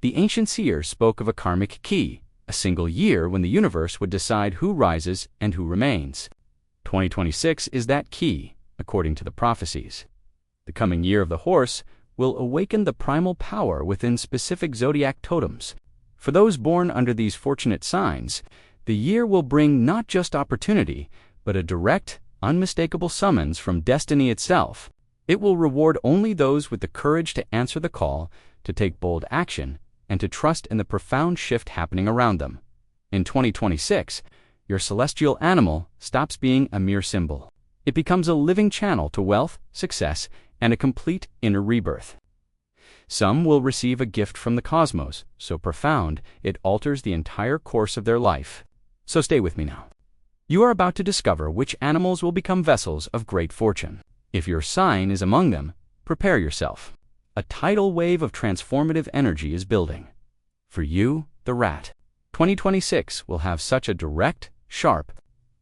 The ancient seers spoke of a karmic key, a single year when the universe would decide who rises and who remains. 2026 is that key, according to the prophecies. The coming year of the horse will awaken the primal power within specific zodiac totems. For those born under these fortunate signs, the year will bring not just opportunity, but a direct, unmistakable summons from destiny itself. It will reward only those with the courage to answer the call, to take bold action, and to trust in the profound shift happening around them. In 2026, your celestial animal stops being a mere symbol. It becomes a living channel to wealth, success, and a complete inner rebirth. Some will receive a gift from the cosmos, so profound it alters the entire course of their life. So stay with me now. You are about to discover which animals will become vessels of great fortune. If your sign is among them, prepare yourself. A tidal wave of transformative energy is building. For you, the rat, 2026 will have such a direct, sharp,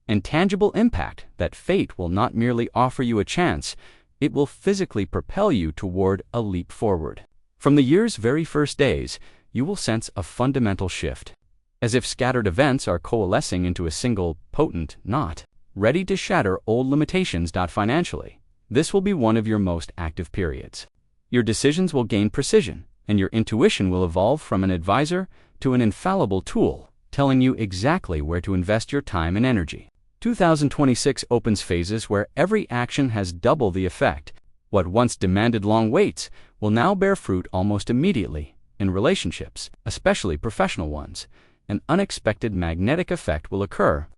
and tangible impact that fate will not merely offer you a chance, it will physically propel you toward a leap forward. From the year's very first days, you will sense a fundamental shift, as if scattered events are coalescing into a single, potent knot, ready to shatter old limitations. Financially, this will be one of your most active periods. Your decisions will gain precision, and your intuition will evolve from an advisor to an infallible tool, telling you exactly where to invest your time and energy. 2026 opens phases where every action has double the effect. What once demanded long waits will now bear fruit almost immediately. In relationships, especially professional ones, an unexpected magnetic effect will occur.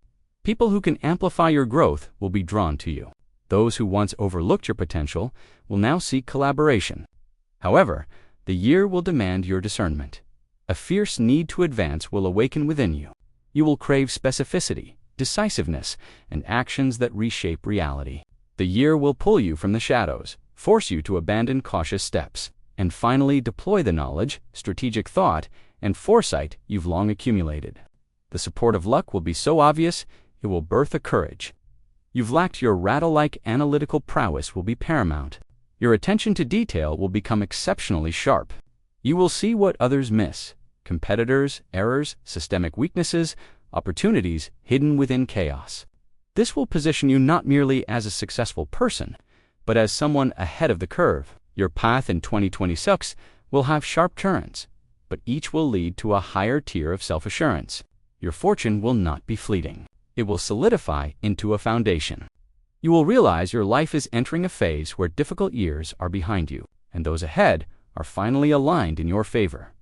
People who can amplify your growth will be drawn to you. Those who once overlooked your potential will now seek collaboration. However, the year will demand your discernment. A fierce need to advance will awaken within you. You will crave specificity, decisiveness, and actions that reshape reality. The year will pull you from the shadows, force you to abandon cautious steps, and finally deploy the knowledge, strategic thought, and foresight you've long accumulated. The support of luck will be so obvious, it will birth a courage you've lacked. Your rattle-like analytical prowess will be paramount. Your attention to detail will become exceptionally sharp. You will see what others miss: competitors, errors, systemic weaknesses, opportunities hidden within chaos. This will position you not merely as a successful person, but as someone ahead of the curve. Your path in 2026 will have sharp turns, but each will lead to a higher tier of self-assurance. Your fortune will not be fleeting. It will solidify into a foundation. You will realize your life is entering a phase where difficult years are behind you, and those ahead are finally aligned in your favor.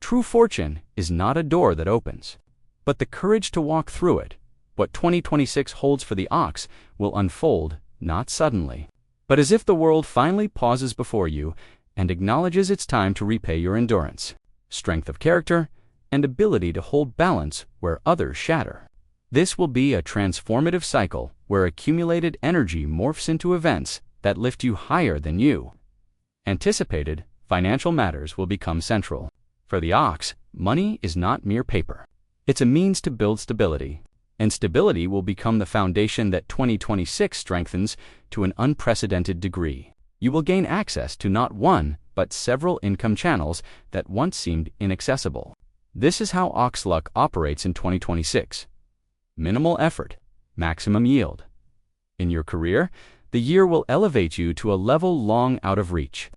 True fortune is not a door that opens, but the courage to walk through it. What 2026 holds for the ox will unfold, not suddenly, but as if the world finally pauses before you and acknowledges it's time to repay your endurance, strength of character, and ability to hold balance where others shatter. This will be a transformative cycle where accumulated energy morphs into events that lift you higher than you anticipated. Financial matters will become central. For the ox, money is not mere paper. It's a means to build stability, and stability will become the foundation that 2026 strengthens to an unprecedented degree. You will gain access to not one, but several income channels that once seemed inaccessible. This is how ox luck operates in 2026. Minimal effort, maximum yield. In your career, the year will elevate you to a level long out of reach.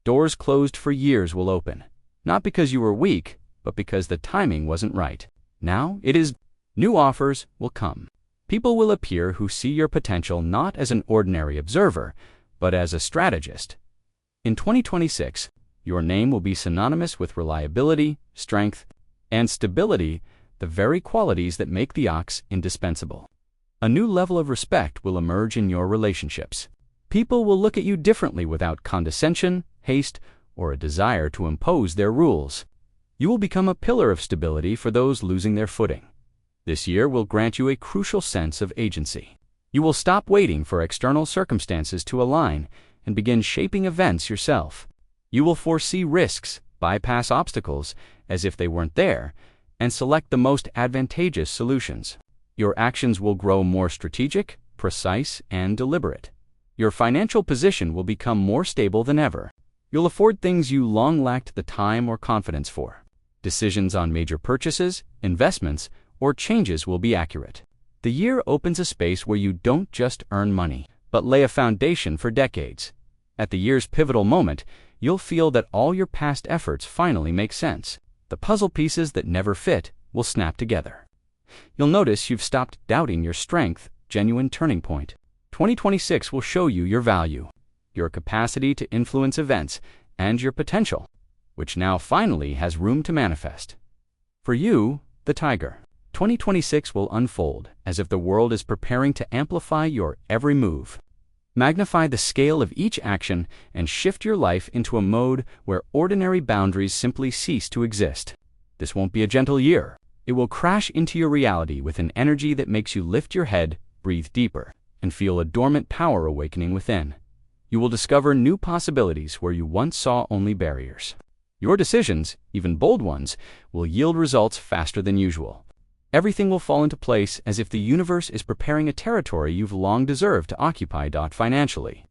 Doors closed for years will open, not because you were weak, but because the timing wasn't right. Now it is. New offers will come. People will appear who see your potential not as an ordinary observer, but as a strategist. In 2026, your name will be synonymous with reliability, strength, and stability, the very qualities that make the ox indispensable. A new level of respect will emerge in your relationships. People will look at you differently without condescension, haste, or a desire to impose their rules. You will become a pillar of stability for those losing their footing. This year will grant you a crucial sense of agency. You will stop waiting for external circumstances to align and begin shaping events yourself. You will foresee risks, bypass obstacles as if they weren't there, and select the most advantageous solutions. Your actions will grow more strategic, precise, and deliberate. Your financial position will become more stable than ever. You'll afford things you long lacked the time or confidence for. Decisions on major purchases, investments, or changes will be accurate. The year opens a space where you don't just earn money, but lay a foundation for decades. At the year's pivotal moment, you'll feel that all your past efforts finally make sense. The puzzle pieces that never fit will snap together. You'll notice you've stopped doubting your strength, genuine turning point. 2026 will show you your value, your capacity to influence events, and your potential, which now finally has room to manifest. For you, the Tiger, 2026 will unfold as if the world is preparing to amplify your every move. Magnify the scale of each action and shift your life into a mode where ordinary boundaries simply cease to exist. This won't be a gentle year. It will crash into your reality with an energy that makes you lift your head, breathe deeper, and feel a dormant power awakening within. You will discover new possibilities where you once saw only barriers. Your decisions, even bold ones, will yield results faster than usual. Everything will fall into place as if the universe is preparing a territory you've long deserved to occupy. Financially,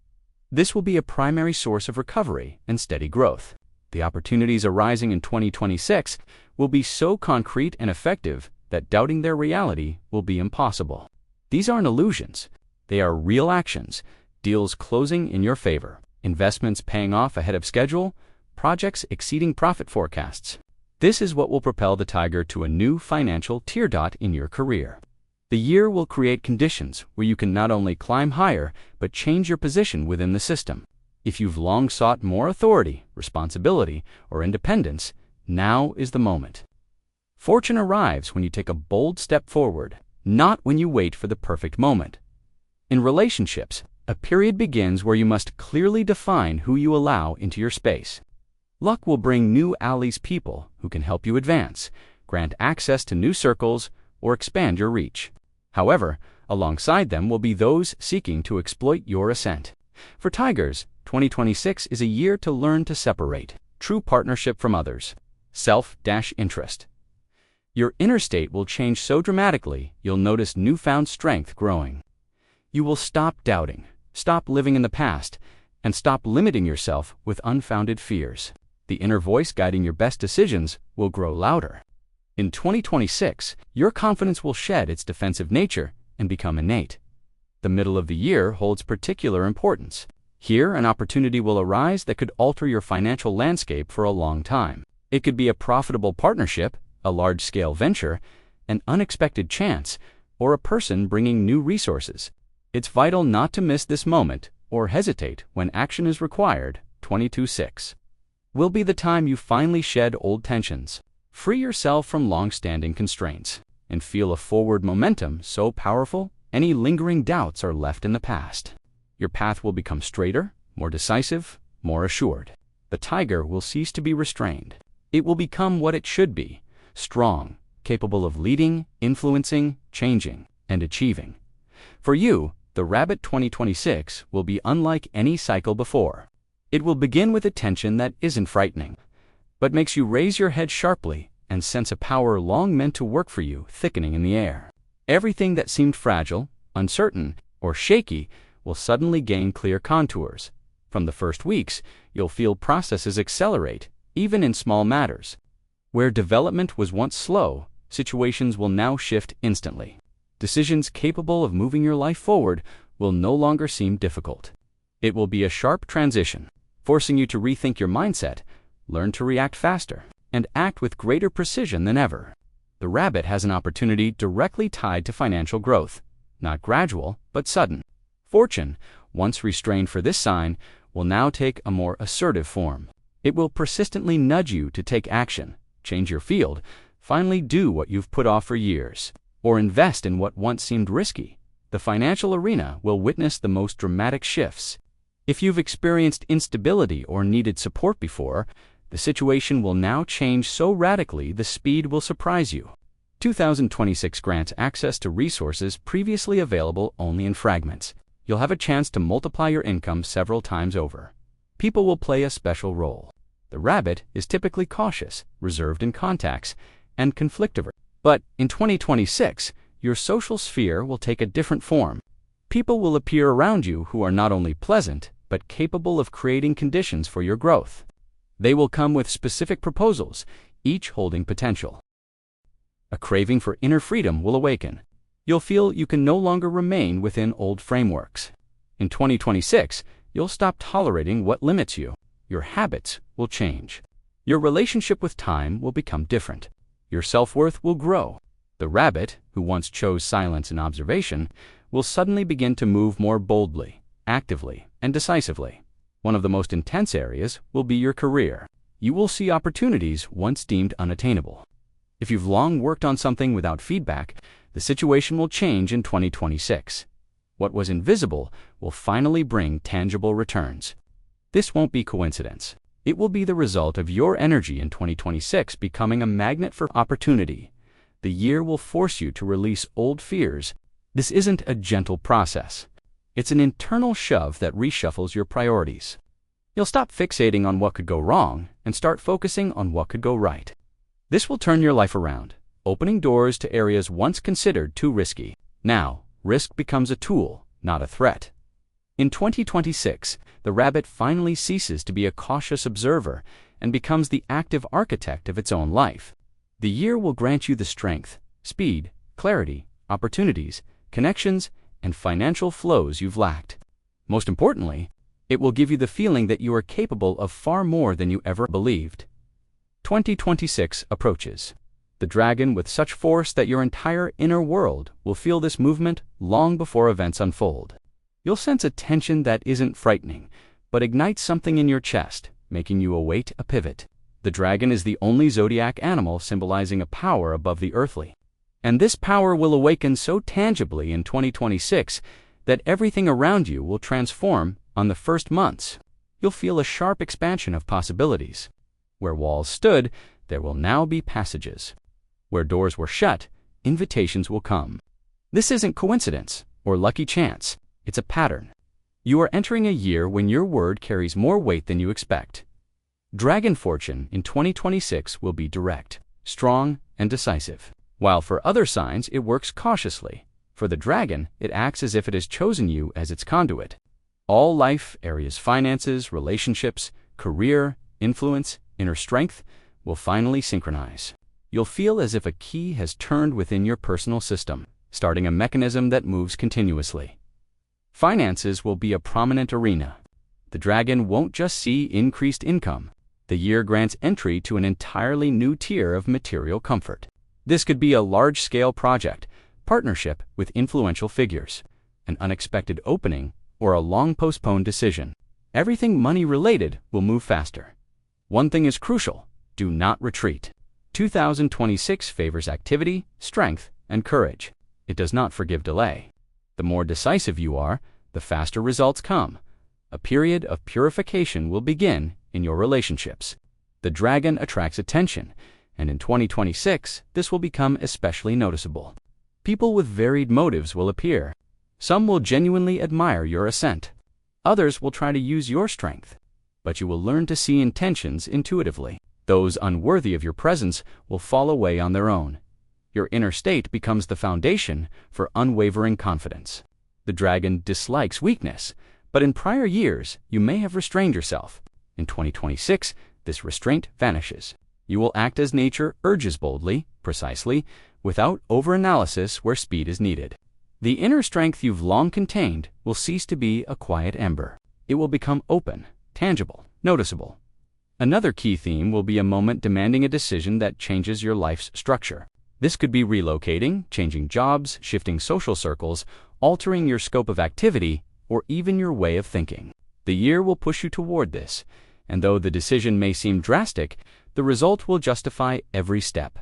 this will be a primary source of recovery and steady growth. The opportunities arising in 2026 will be so concrete and effective that doubting their reality will be impossible. These aren't illusions. They are real actions, deals closing in your favor, investments paying off ahead of schedule, projects exceeding profit forecasts. This is what will propel the Tiger to a new financial tier. In your career. The year will create conditions where you can not only climb higher, but change your position within the system. If you've long sought more authority, responsibility, or independence, now is the moment. Fortune arrives when you take a bold step forward, not when you wait for the perfect moment. In relationships, a period begins where you must clearly define who you allow into your space. Luck will bring new allies, people who can help you advance, grant access to new circles, or expand your reach. However, alongside them will be those seeking to exploit your ascent. For Tigers, 2026 is a year to learn to separate true partnership from others, self-interest. Your inner state will change so dramatically you'll notice newfound strength growing. You will stop doubting, stop living in the past, and stop limiting yourself with unfounded fears. The inner voice guiding your best decisions will grow louder. In 2026, your confidence will shed its defensive nature and become innate. The middle of the year holds particular importance. Here, an opportunity will arise that could alter your financial landscape for a long time. It could be a profitable partnership, a large-scale venture, an unexpected chance, or a person bringing new resources. It's vital not to miss this moment or hesitate when action is required. 2026 will be the time you finally shed old tensions, free yourself from long-standing constraints, and feel a forward momentum so powerful any lingering doubts are left in the past. Your path will become straighter, more decisive, more assured. The Tiger will cease to be restrained. It will become what it should be, strong, capable of leading, influencing, changing, and achieving. For you, the Rabbit 2026 will be unlike any cycle before. It will begin with a tension that isn't frightening, but makes you raise your head sharply and sense a power long meant to work for you thickening in the air. Everything that seemed fragile, uncertain, or shaky will suddenly gain clear contours. From the first weeks, you'll feel processes accelerate, even in small matters. Where development was once slow, situations will now shift instantly. Decisions capable of moving your life forward will no longer seem difficult. It will be a sharp transition, forcing you to rethink your mindset, learn to react faster, and act with greater precision than ever. The Rabbit has an opportunity directly tied to financial growth, not gradual, but sudden. Fortune, once restrained for this sign, will now take a more assertive form. It will persistently nudge you to take action, change your field, finally do what you've put off for years, or invest in what once seemed risky. The financial arena will witness the most dramatic shifts. If you've experienced instability or needed support before, the situation will now change so radically the speed will surprise you. 2026 grants access to resources previously available only in fragments. You'll have a chance to multiply your income several times over. People will play a special role. The Rabbit is typically cautious, reserved in contacts, and conflict-averse. But in 2026, your social sphere will take a different form. People will appear around you who are not only pleasant, but capable of creating conditions for your growth. They will come with specific proposals, each holding potential. A craving for inner freedom will awaken. You'll feel you can no longer remain within old frameworks. In 2026, you'll stop tolerating what limits you. Your habits will change. Your relationship with time will become different. Your self-worth will grow. The rabbit, who once chose silence and observation, will suddenly begin to move more boldly, actively, and decisively. One of the most intense areas will be your career. You will see opportunities once deemed unattainable. If you've long worked on something without feedback, the situation will change in 2026. What was invisible will finally bring tangible returns. This won't be coincidence. It will be the result of your energy in 2026 becoming a magnet for opportunity. The year will force you to release old fears. This isn't a gentle process. It's an internal shove that reshuffles your priorities. You'll stop fixating on what could go wrong and start focusing on what could go right. This will turn your life around, opening doors to areas once considered too risky. Now, risk becomes a tool, not a threat. In 2026, the rabbit finally ceases to be a cautious observer and becomes the active architect of its own life. The year will grant you the strength, speed, clarity, opportunities, connections, and financial flows you've lacked. Most importantly, it will give you the feeling that you are capable of far more than you ever believed. 2026 approaches. The dragon with such force that your entire inner world will feel this movement long before events unfold. You'll sense a tension that isn't frightening, but ignites something in your chest, making you await a pivot. The dragon is the only zodiac animal symbolizing a power above the earthly. And this power will awaken so tangibly in 2026 that everything around you will transform on the first months. You'll feel a sharp expansion of possibilities. Where walls stood, there will now be passages. Where doors were shut, invitations will come. This isn't coincidence or lucky chance. It's a pattern. You are entering a year when your word carries more weight than you expect. Dragon fortune in 2026 will be direct, strong, and decisive. While for other signs it works cautiously, for the dragon it acts as if it has chosen you as its conduit. All life areas, finances, relationships, career, influence, inner strength will finally synchronize. You'll feel as if a key has turned within your personal system, starting a mechanism that moves continuously. Finances will be a prominent arena. The dragon won't just see increased income. The year grants entry to an entirely new tier of material comfort. This could be a large-scale project, partnership with influential figures, an unexpected opening, or a long-postponed decision. Everything money-related will move faster. One thing is crucial: do not retreat. 2026 favors activity, strength, and courage. It does not forgive delay. The more decisive you are, the faster results come. A period of purification will begin in your relationships. The dragon attracts attention, and in 2026, this will become especially noticeable. People with varied motives will appear. Some will genuinely admire your ascent. Others will try to use your strength. But you will learn to see intentions intuitively. Those unworthy of your presence will fall away on their own. Your inner state becomes the foundation for unwavering confidence. The dragon dislikes weakness, but in prior years, you may have restrained yourself. In 2026, this restraint vanishes. You will act as nature urges boldly, precisely, without overanalysis where speed is needed. The inner strength you've long contained will cease to be a quiet ember. It will become open, tangible, noticeable. Another key theme will be a moment demanding a decision that changes your life's structure. This could be relocating, changing jobs, shifting social circles, altering your scope of activity, or even your way of thinking. The year will push you toward this, and though the decision may seem drastic, the result will justify every step.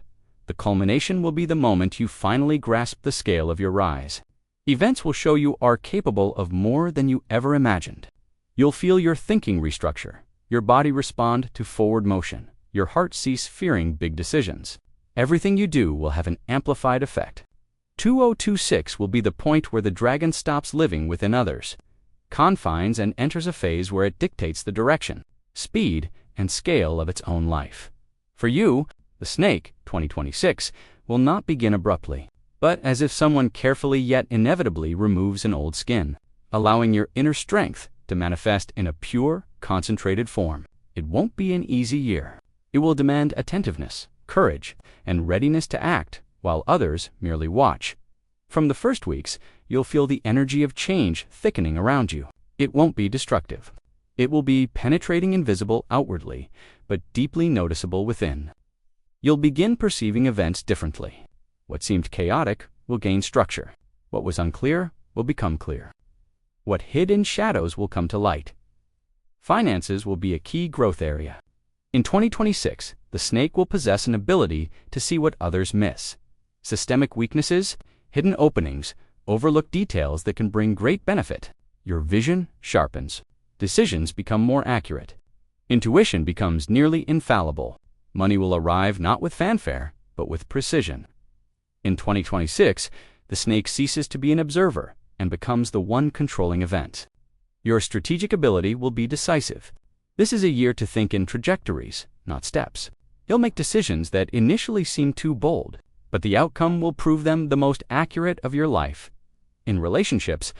The culmination will be the moment you finally grasp the scale of your rise. Events will show you are capable of more than you ever imagined. You'll feel your thinking restructure, your body respond to forward motion, your heart cease fearing big decisions. Everything you do will have an amplified effect. 2026 will be the point where the dragon stops living within others, confines, and enters a phase where it dictates the direction, speed, and scale of its own life. For you, the snake, 2026, will not begin abruptly, but as if someone carefully yet inevitably removes an old skin, allowing your inner strength to to manifest in a pure, concentrated form. It won't be an easy year. It will demand attentiveness, courage, and readiness to act, while others merely watch. From the first weeks, you'll feel the energy of change thickening around you. It won't be destructive. It will be penetrating and visible outwardly, but deeply noticeable within. You'll begin perceiving events differently. What seemed chaotic will gain structure. What was unclear will become clear. What hid in shadows will come to light. Finances will be a key growth area. In 2026, the snake will possess an ability to see what others miss. Systemic weaknesses, hidden openings, overlooked details that can bring great benefit. Your vision sharpens. Decisions become more accurate. Intuition becomes nearly infallible. Money will arrive not with fanfare, but with precision. In 2026, the snake ceases to be an observer and becomes the one controlling event. Your strategic ability will be decisive. This is a year to think in trajectories, not steps. You'll make decisions that initially seem too bold, but the outcome will prove them the most accurate of your life. In relationships,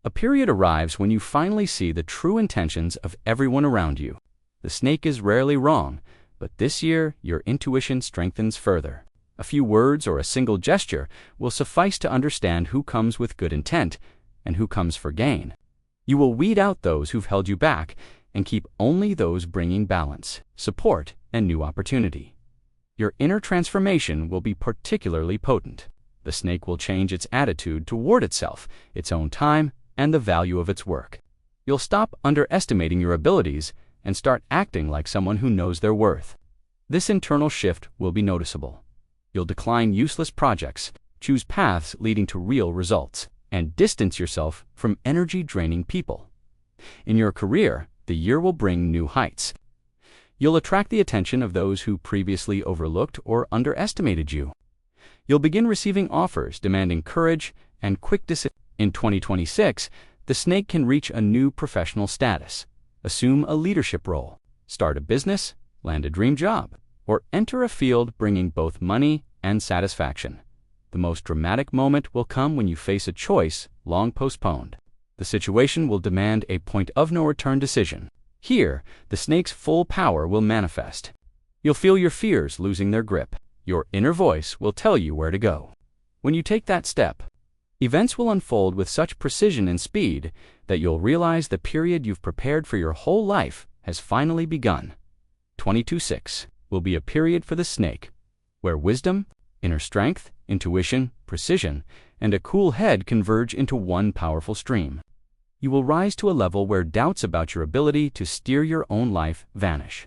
a period arrives when you finally see the true intentions of everyone around you. The snake is rarely wrong, but this year your intuition strengthens further. A few words or a single gesture will suffice to understand who comes with good intent and who comes for gain. You will weed out those who've held you back and keep only those bringing balance, support, and new opportunity. Your inner transformation will be particularly potent. The snake will change its attitude toward itself, its own time, and the value of its work. You'll stop underestimating your abilities and start acting like someone who knows their worth. This internal shift will be noticeable. You'll decline useless projects, choose paths leading to real results, and distance yourself from energy-draining people. In your career, the year will bring new heights. You'll attract the attention of those who previously overlooked or underestimated you. You'll begin receiving offers demanding courage and quick decisions. In 2026, the snake can reach a new professional status, assume a leadership role, start a business, land a dream job, or enter a field bringing both money and satisfaction. The most dramatic moment will come when you face a choice long postponed. The situation will demand a point-of-no-return decision. Here, the snake's full power will manifest. You'll feel your fears losing their grip. Your inner voice will tell you where to go. When you take that step, events will unfold with such precision and speed that you'll realize the period you've prepared for your whole life has finally begun. 2026 will be a period for the snake, where wisdom, inner strength, intuition, precision, and a cool head converge into one powerful stream. You will rise to a level where doubts about your ability to steer your own life vanish.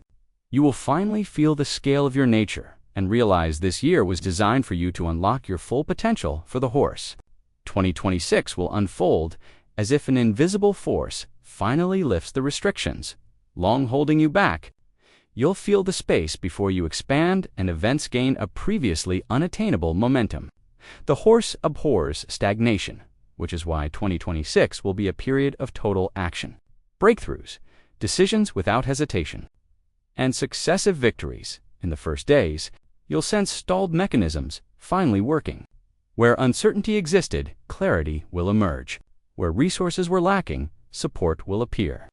You will finally feel the scale of your nature and realize this year was designed for you to unlock your full potential for the horse. 2026 will unfold as if an invisible force finally lifts the restrictions, long holding you back. You'll feel the space before you expand and events gain a previously unattainable momentum. The horse abhors stagnation, which is why 2026 will be a period of total action, breakthroughs, decisions without hesitation, and successive victories. In the first days, you'll sense stalled mechanisms finally working. Where uncertainty existed, clarity will emerge. Where resources were lacking, support will appear.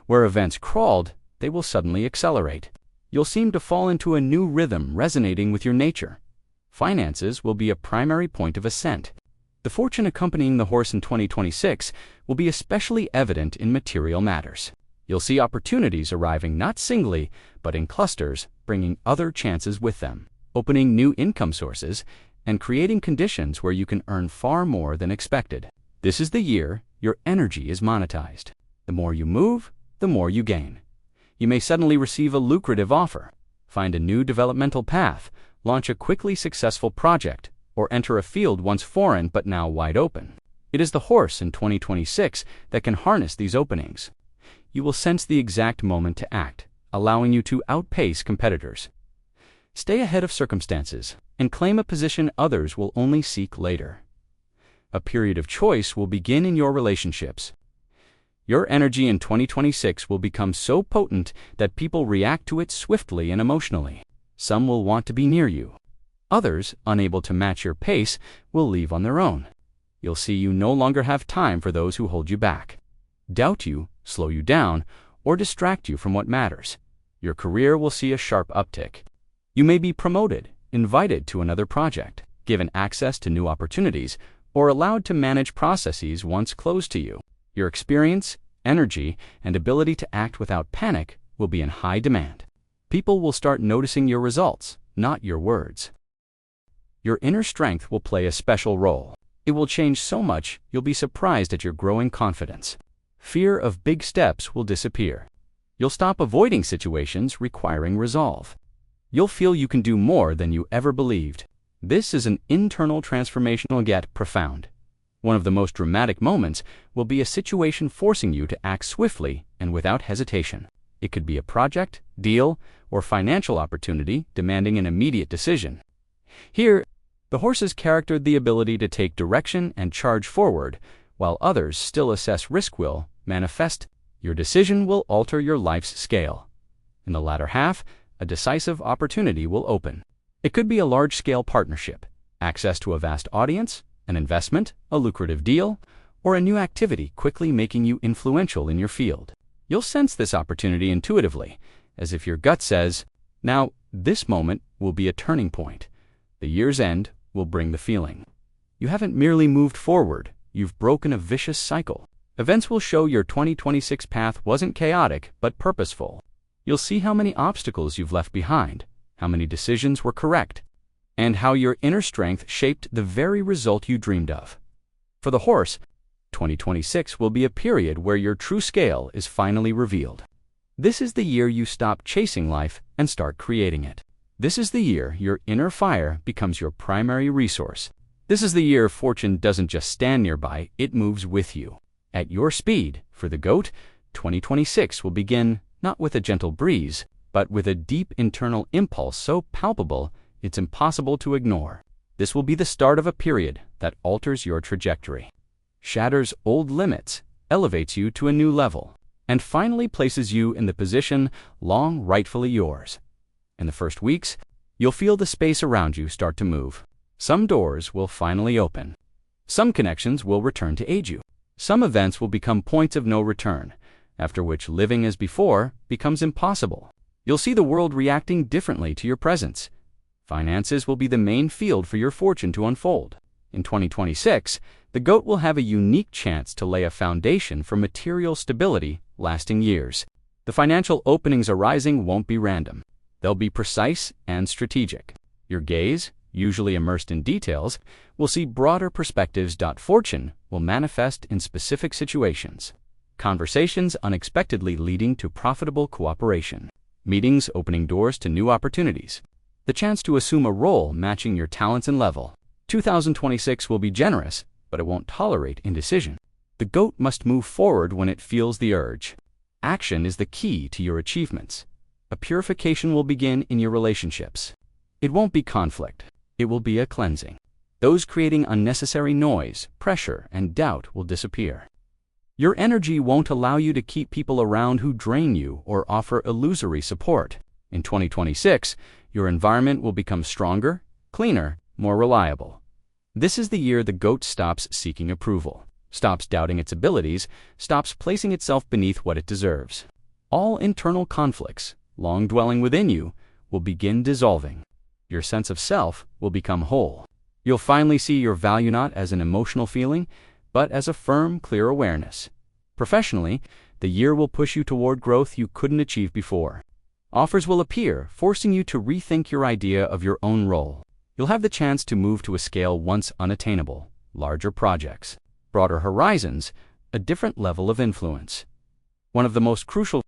Where events crawled, they will suddenly accelerate. You'll seem to fall into a new rhythm resonating with your nature. Finances will be a primary point of ascent. The fortune accompanying the horse in 2026 will be especially evident in material matters. You'll see opportunities arriving not singly, but in clusters, bringing other chances with them, opening new income sources, and creating conditions where you can earn far more than expected. This is the year your energy is monetized. The more you move, the more you gain. You may suddenly receive a lucrative offer, find a new developmental path, launch a quickly successful project, or enter a field once foreign but now wide open. It is the horse in 2026 that can harness these openings. You will sense the exact moment to act, allowing you to outpace competitors. Stay ahead of circumstances and claim a position others will only seek later. A period of choice will begin in your relationships. Your energy in 2026 will become so potent that people react to it swiftly and emotionally. Some will want to be near you. Others, unable to match your pace, will leave on their own. You'll see you no longer have time for those who hold you back, doubt you, slow you down, or distract you from what matters. Your career will see a sharp uptick. You may be promoted, invited to another project, given access to new opportunities, or allowed to manage processes once closed to you. Your experience, energy, and ability to act without panic will be in high demand. People will start noticing your results, not your words. Your inner strength will play a special role. It will change so much you'll be surprised at your growing confidence. Fear of big steps will disappear. You'll stop avoiding situations requiring resolve. You'll feel you can do more than you ever believed. This is an internal transformational yet profound. One of the most dramatic moments will be a situation forcing you to act swiftly and without hesitation. It could be a project, deal, or financial opportunity demanding an immediate decision. Here, the horse's character, the ability to take direction and charge forward, while others still assess risk, will manifest. Your decision will alter your life's scale. In the latter half, a decisive opportunity will open. It could be a large-scale partnership, access to a vast audience, an investment, a lucrative deal, or a new activity quickly making you influential in your field. You'll sense this opportunity intuitively, as if your gut says, now, this moment will be a turning point. The year's end will bring the feeling. You haven't merely moved forward, you've broken a vicious cycle. Events will show your 2026 path wasn't chaotic, but purposeful. You'll see how many obstacles you've left behind, how many decisions were correct, and how your inner strength shaped the very result you dreamed of. For the horse, 2026 will be a period where your true scale is finally revealed. This is the year you stop chasing life and start creating it. This is the year your inner fire becomes your primary resource. This is the year fortune doesn't just stand nearby, it moves with you. At your speed, for the goat, 2026 will begin not with a gentle breeze, but with a deep internal impulse so palpable it's impossible to ignore. This will be the start of a period that alters your trajectory, shatters old limits, elevates you to a new level, and finally places you in the position long rightfully yours. In the first weeks, you'll feel the space around you start to move. Some doors will finally open. Some connections will return to aid you. Some events will become points of no return, after which living as before becomes impossible. You'll see the world reacting differently to your presence. Finances will be the main field for your fortune to unfold. In 2026, the goat will have a unique chance to lay a foundation for material stability lasting years. The financial openings arising won't be random. They'll be precise and strategic. Your gaze, usually immersed in details, will see broader perspectives. Fortune will manifest in specific situations. Conversations unexpectedly leading to profitable cooperation. Meetings opening doors to new opportunities. The chance to assume a role matching your talents and level. 2026 will be generous, but it won't tolerate indecision. The goat must move forward when it feels the urge. Action is the key to your achievements. A purification will begin in your relationships. It won't be conflict. It will be a cleansing. Those creating unnecessary noise, pressure, and doubt will disappear. Your energy won't allow you to keep people around who drain you or offer illusory support. In 2026, your environment will become stronger, cleaner, more reliable. This is the year the goat stops seeking approval, stops doubting its abilities, stops placing itself beneath what it deserves. All internal conflicts, long dwelling within you, will begin dissolving. Your sense of self will become whole. You'll finally see your value not as an emotional feeling, but as a firm, clear awareness. Professionally, the year will push you toward growth you couldn't achieve before. Offers will appear, forcing you to rethink your idea of your own role. You'll have the chance to move to a scale once unattainable, larger projects, broader horizons, a different level of influence. One of the most crucial,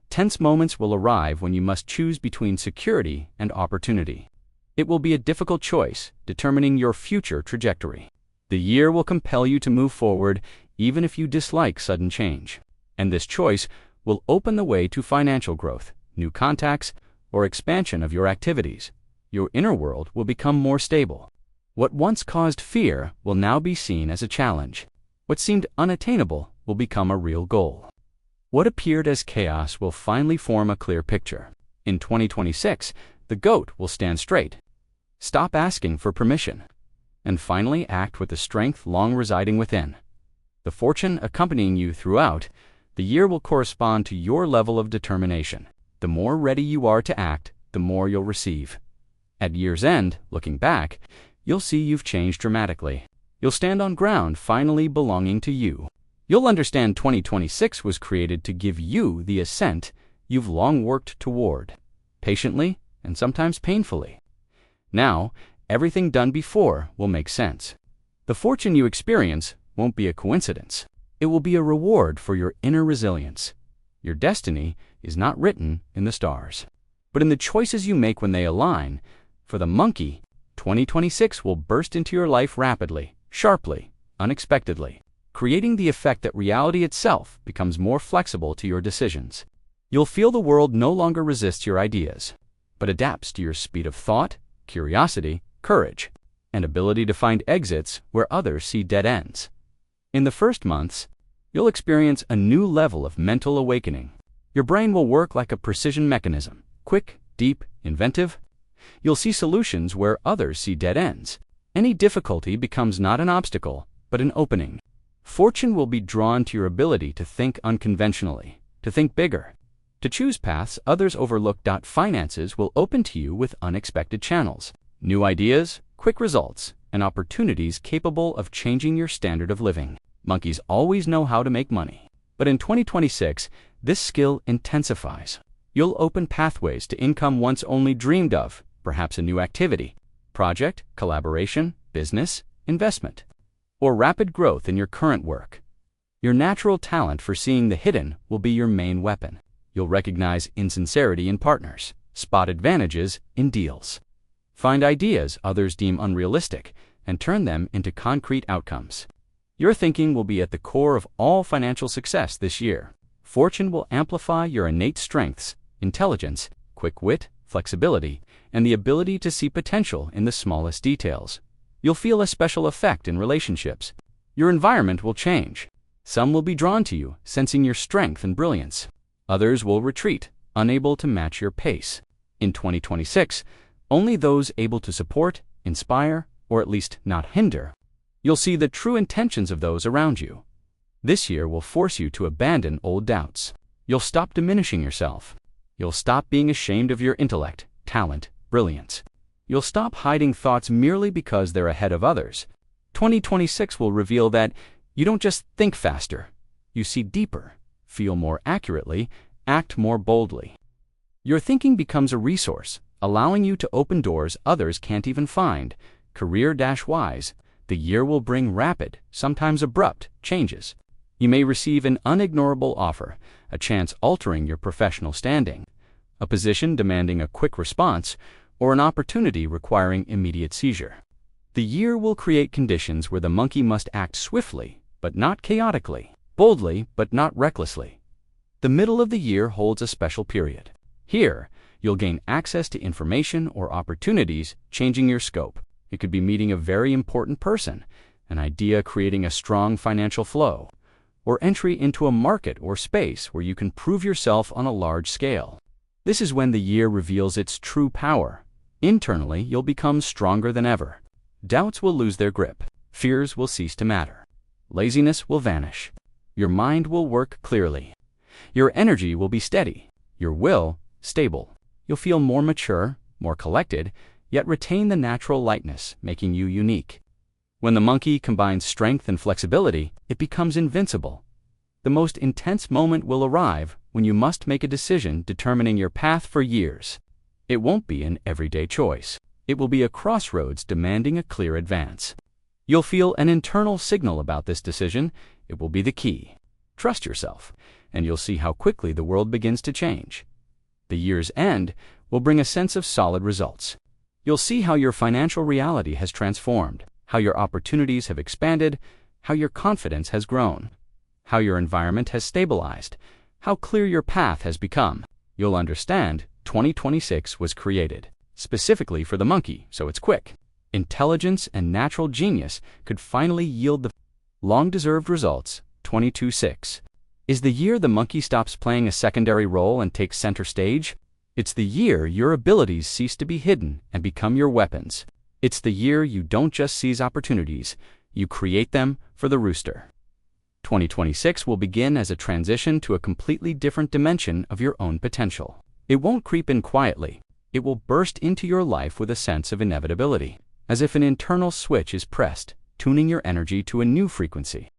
tense moments will arrive when you must choose between security and opportunity. It will be a difficult choice, determining your future trajectory. The year will compel you to move forward, even if you dislike sudden change. And this choice will open the way to financial growth, new contacts, or expansion of your activities. Your inner world will become more stable. What once caused fear will now be seen as a challenge. What seemed unattainable will become a real goal. What appeared as chaos will finally form a clear picture. In 2026, the goat will stand straight, stop asking for permission, and finally act with the strength long residing within. The fortune accompanying you throughout, The year will correspond to your level of determination. The more ready you are to act, the more you'll receive. At year's end, looking back, you'll see you've changed dramatically. You'll stand on ground finally belonging to you. You'll understand 2026 was created to give you the ascent you've long worked toward, patiently and sometimes painfully. Now, everything done before will make sense. The fortune you experience won't be a coincidence. It will be a reward for your inner resilience. Your destiny is not written in the stars, but in the choices you make when they align. For the monkey, 2026 will burst into your life rapidly, sharply, unexpectedly, creating the effect that reality itself becomes more flexible to your decisions. You'll feel the world no longer resists your ideas, but adapts to your speed of thought, curiosity, courage, and ability to find exits where others see dead ends. In the first months, you'll experience a new level of mental awakening. Your brain will work like a precision mechanism, quick, deep, inventive. You'll see solutions where others see dead ends. Any difficulty becomes not an obstacle, but an opening. Fortune will be drawn to your ability to think unconventionally, to think bigger, to choose paths others overlook. Finances will open to you with unexpected channels, new ideas, quick results, and opportunities capable of changing your standard of living. Monkeys always know how to make money, but in 2026, this skill intensifies. You'll open pathways to income once only dreamed of, perhaps a new activity, project, collaboration, business, investment, or rapid growth in your current work. Your natural talent for seeing the hidden will be your main weapon. You'll recognize insincerity in partners, spot advantages in deals, find ideas others deem unrealistic, and turn them into concrete outcomes. Your thinking will be at the core of all financial success this year. Fortune will amplify your innate strengths, intelligence, quick wit, flexibility, and the ability to see potential in the smallest details. You'll feel a special effect in relationships. Your environment will change. Some will be drawn to you, sensing your strength and brilliance. Others will retreat, unable to match your pace. In 2026, only those able to support, inspire, or at least not hinder. You'll see the true intentions of those around you. This year will force you to abandon old doubts. You'll stop diminishing yourself. You'll stop being ashamed of your intellect, talent, brilliance. You'll stop hiding thoughts merely because they're ahead of others. 2026 will reveal that you don't just think faster, you see deeper, feel more accurately, act more boldly. Your thinking becomes a resource, allowing you to open doors others can't even find. Career-wise, the year will bring rapid, sometimes abrupt, changes. You may receive an unignorable offer, a chance altering your professional standing, a position demanding a quick response, or an opportunity requiring immediate seizure. The year will create conditions where the monkey must act swiftly, but not chaotically, boldly, but not recklessly. The middle of the year holds a special period. Here, you'll gain access to information or opportunities changing your scope. It could be meeting a very important person, an idea creating a strong financial flow, or entry into a market or space where you can prove yourself on a large scale. This is when the year reveals its true power. Internally, you'll become stronger than ever. Doubts will lose their grip. Fears will cease to matter. Laziness will vanish. Your mind will work clearly. Your energy will be steady. Your will, stable. You'll feel more mature, more collected, yet retain the natural lightness, making you unique. When the monkey combines strength and flexibility, it becomes invincible. The most intense moment will arrive when you must make a decision determining your path for years. It won't be an everyday choice. It will be a crossroads demanding a clear advance. You'll feel an internal signal about this decision. It will be the key. Trust yourself, and you'll see how quickly the world begins to change. The year's end will bring a sense of solid results. You'll see how your financial reality has transformed, how your opportunities have expanded, how your confidence has grown, how your environment has stabilized, how clear your path has become. You'll understand 2026 was created specifically for the monkey, so it's quick. Intelligence and natural genius could finally yield the long-deserved results. 2026 is the year the monkey stops playing a secondary role and takes center stage. It's the year your abilities cease to be hidden and become your weapons. It's the year you don't just seize opportunities, you create them for the rooster. 2026 will begin as a transition to a completely different dimension of your own potential. It won't creep in quietly. It will burst into your life with a sense of inevitability, as if an internal switch is pressed, tuning your energy to a new frequency.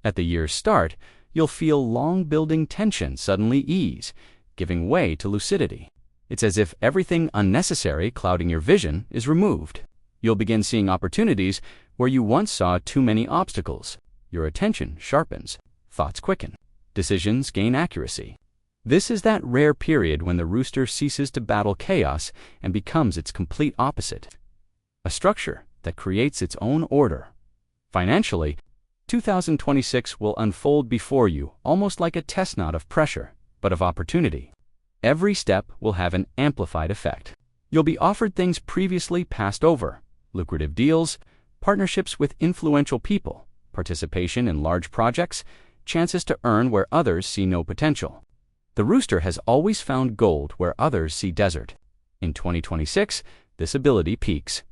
At the year's start, you'll feel long-building tension suddenly ease, giving way to lucidity. It's as if everything unnecessary clouding your vision is removed. You'll begin seeing opportunities where you once saw too many obstacles. Your attention sharpens, thoughts quicken, decisions gain accuracy. This is that rare period when the rooster ceases to battle chaos and becomes its complete opposite, a structure that creates its own order. Financially, 2026 will unfold before you almost like a test knot of pressure, but of opportunity. Every step will have an amplified effect. You'll be offered things previously passed over, lucrative deals, partnerships with influential people, participation in large projects, chances to earn where others see no potential. The rooster has always found gold where others see desert. In 2026, this ability peaks.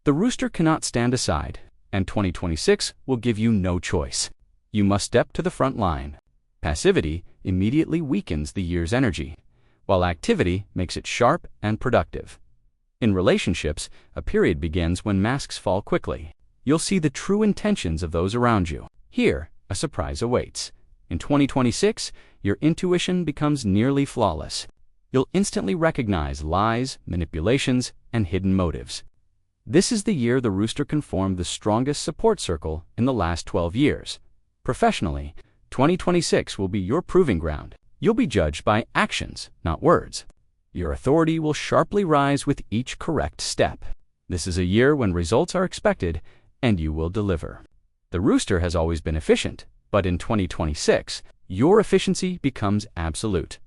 The rooster cannot stand aside, and 2026 will give you no choice. You must step to the front line. Passivity immediately weakens the year's energy, while activity makes it sharp and productive. In relationships, a period begins when masks fall quickly. You'll see the true intentions of those around you. Here, a surprise awaits. In 2026, your intuition becomes nearly flawless. You'll instantly recognize lies, manipulations, and hidden motives. This is the year the rooster can form the strongest support circle in the last 12 years. Professionally, 2026 will be your proving ground. You'll be judged by actions, not words. Your authority will sharply rise with each correct step. This is a year when results are expected, and you will deliver. The rooster has always been efficient, but in 2026, your efficiency becomes absolute.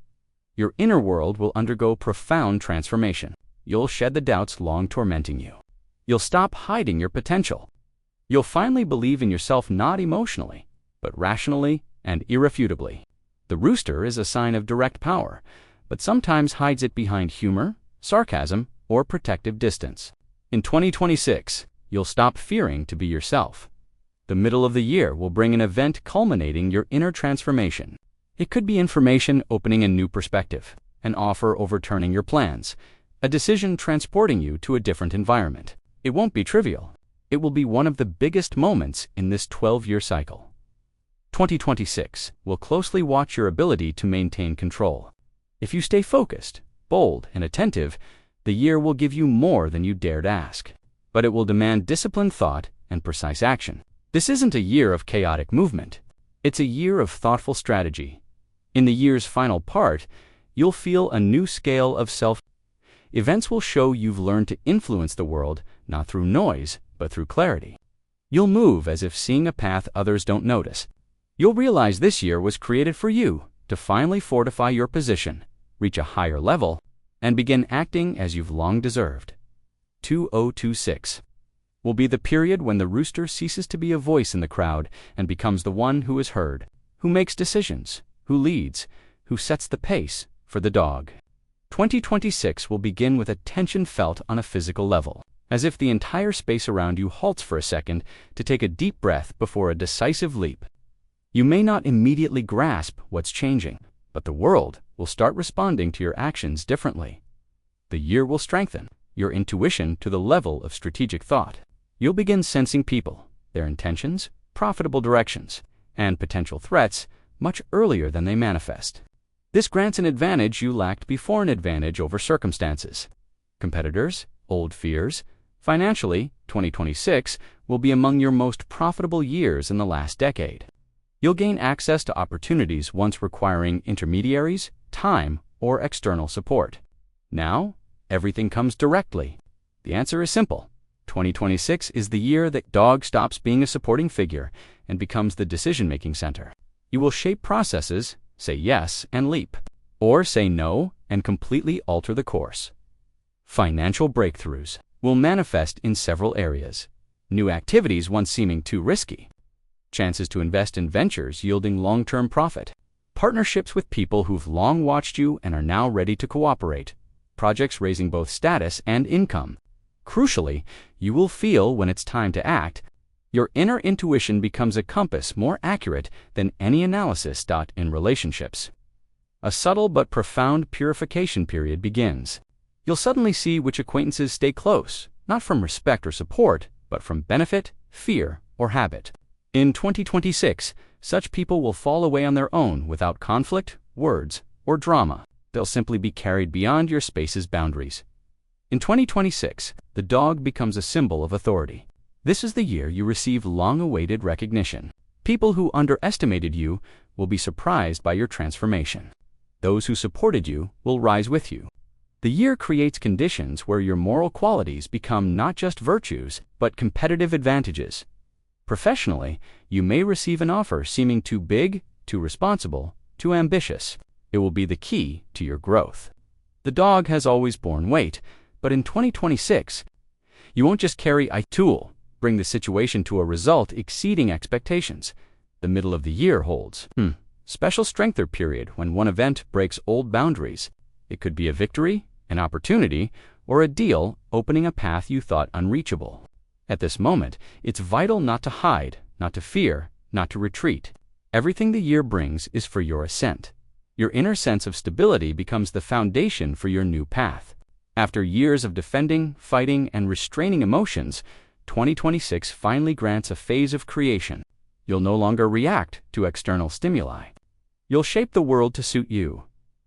Your inner world will undergo profound transformation. You'll shed the doubts long tormenting you. You'll stop hiding your potential. You'll finally believe in yourself not emotionally, but rationally and irrefutably. The rooster is a sign of direct power, but sometimes hides it behind humor, sarcasm, or protective distance. In 2026, you'll stop fearing to be yourself. The middle of the year will bring an event culminating your inner transformation. It could be information opening a new perspective, an offer overturning your plans, a decision transporting you to a different environment. It won't be trivial. It will be one of the biggest moments in this 12-year cycle. 2026 will closely watch your ability to maintain control. If you stay focused, bold, and attentive, the year will give you more than you dared ask. But it will demand disciplined thought and precise action. This isn't a year of chaotic movement. It's a year of thoughtful strategy. In the year's final part, you'll feel a new scale of self. Events will show you've learned to influence the world, not through noise, but through clarity. You'll move as if seeing a path others don't notice. You'll realize this year was created for you to finally fortify your position, reach a higher level, and begin acting as you've long deserved. 2026 will be the period when the rooster ceases to be a voice in the crowd and becomes the one who is heard, who makes decisions, who leads, who sets the pace for the dog. 2026 will begin with a tension felt on a physical level, as if the entire space around you halts for a second to take a deep breath before a decisive leap. You may not immediately grasp what's changing, but the world will start responding to your actions differently. The year will strengthen your intuition to the level of strategic thought. You'll begin sensing people, their intentions, profitable directions, and potential threats much earlier than they manifest. This grants an advantage you lacked before, an advantage over circumstances. Competitors, old fears. Financially, 2026 will be among your most profitable years in the last decade. You'll gain access to opportunities once requiring intermediaries, time, or external support. Now, everything comes directly. The answer is simple. 2026 is the year that dog stops being a supporting figure and becomes the decision-making center. You will shape processes, say yes and leap, or say no and completely alter the course. Financial breakthroughs will manifest in several areas. New activities once seeming too risky. Chances to invest in ventures yielding long-term profit. Partnerships with people who've long watched you and are now ready to cooperate. Projects raising both status and income. Crucially, you will feel when it's time to act, Your inner intuition becomes a compass more accurate than any analysis. In relationships, a subtle but profound purification period begins. You'll suddenly see which acquaintances stay close, not from respect or support, but from benefit, fear, or habit. In 2026, such people will fall away on their own without conflict, words, or drama. They'll simply be carried beyond your space's boundaries. In 2026, the dog becomes a symbol of authority. This is the year you receive long-awaited recognition. People who underestimated you will be surprised by your transformation. Those who supported you will rise with you. The year creates conditions where your moral qualities become not just virtues, but competitive advantages. Professionally, you may receive an offer seeming too big, too responsible, too ambitious. It will be the key to your growth. The dog has always borne weight, but in 2026, you won't just carry a tool, bring the situation to a result exceeding expectations. The middle of the year holds special strength or period when one event breaks old boundaries. It could be a victory, an opportunity, or a deal opening a path you thought unreachable. At this moment, it's vital not to hide, not to fear, not to retreat. Everything the year brings is for your ascent. Your inner sense of stability becomes the foundation for your new path. After years of defending, fighting, and restraining emotions, 2026 finally grants a phase of creation. You'll no longer react to external stimuli. You'll shape the world to suit you.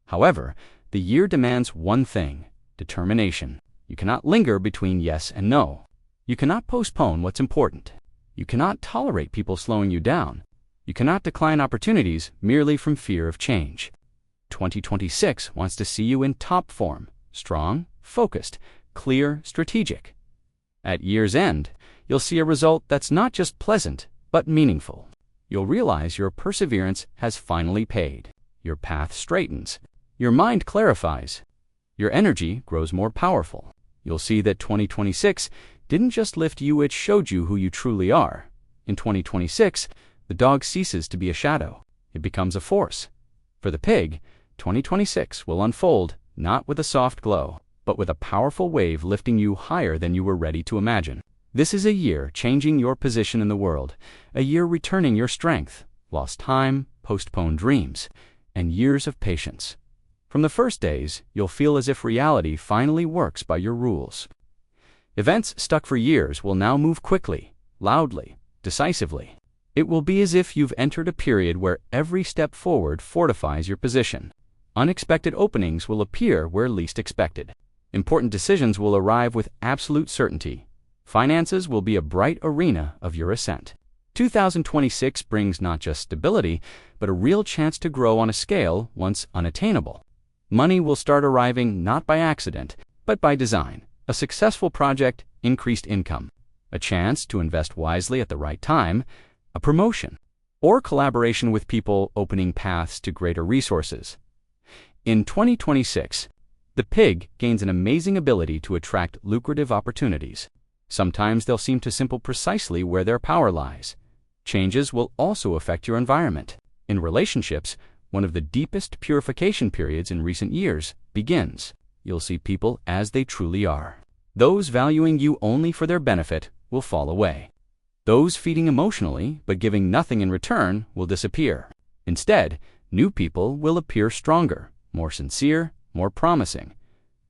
However, the year demands one thing: determination. You cannot linger between yes and no. You cannot postpone what's important. You cannot tolerate people slowing you down. You cannot decline opportunities merely from fear of change. 2026 wants to see you in top form, strong, focused, clear, strategic. At year's end, you'll see a result that's not just pleasant, but meaningful. You'll realize your perseverance has finally paid. Your path straightens. Your mind clarifies. Your energy grows more powerful. You'll see that 2026 didn't just lift you, it showed you who you truly are. In 2026, the dog ceases to be a shadow. It becomes a force. For the pig, 2026 will unfold not with a soft glow, but with a powerful wave lifting you higher than you were ready to imagine. This is a year changing your position in the world, a year returning your strength, lost time, postponed dreams, and years of patience. From the first days, you'll feel as if reality finally works by your rules. Events stuck for years will now move quickly, loudly, decisively. It will be as if you've entered a period where every step forward fortifies your position. Unexpected openings will appear where least expected. Important decisions will arrive with absolute certainty. Finances will be a bright arena of your ascent. 2026 brings not just stability, but a real chance to grow on a scale once unattainable. Money will start arriving not by accident, but by design. A successful project, increased income, a chance to invest wisely at the right time, a promotion, or collaboration with people opening paths to greater resources. In 2026, the pig gains an amazing ability to attract lucrative opportunities. Sometimes they'll seem to simple precisely where their power lies. Changes will also affect your environment. In relationships, one of the deepest purification periods in recent years begins. You'll see people as they truly are. Those valuing you only for their benefit will fall away. Those feeding emotionally but giving nothing in return will disappear. Instead, new people will appear stronger, more sincere, more promising.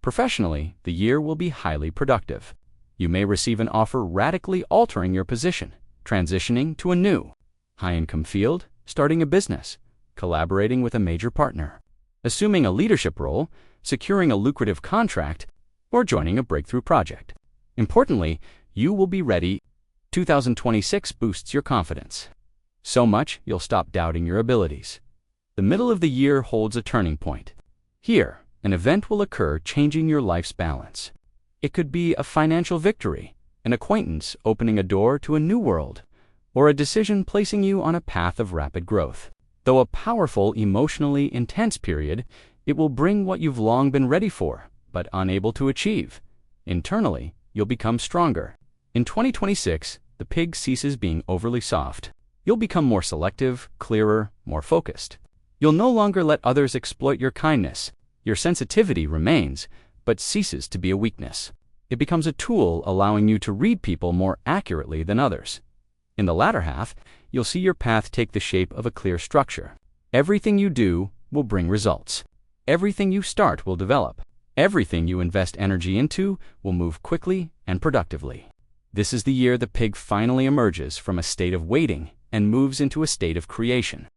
Professionally, the year will be highly productive. You may receive an offer radically altering your position, transitioning to a new high-income field, starting a business, collaborating with a major partner, assuming a leadership role, securing a lucrative contract, or joining a breakthrough project. Importantly, you will be ready. 2026 boosts your confidence. So much you'll stop doubting your abilities. The middle of the year holds a turning point. Here, an event will occur changing your life's balance. It could be a financial victory, an acquaintance opening a door to a new world, or a decision placing you on a path of rapid growth. Though a powerful, emotionally intense period, it will bring what you've long been ready for, but unable to achieve. Internally, you'll become stronger. In 2026, the pig ceases being overly soft. You'll become more selective, clearer, more focused. You'll no longer let others exploit your kindness. Your sensitivity remains, but ceases to be a weakness. It becomes a tool allowing you to read people more accurately than others. In the latter half, you'll see your path take the shape of a clear structure. Everything you do will bring results. Everything you start will develop. Everything you invest energy into will move quickly and productively. This is the year the pig finally emerges from a state of waiting and moves into a state of creation.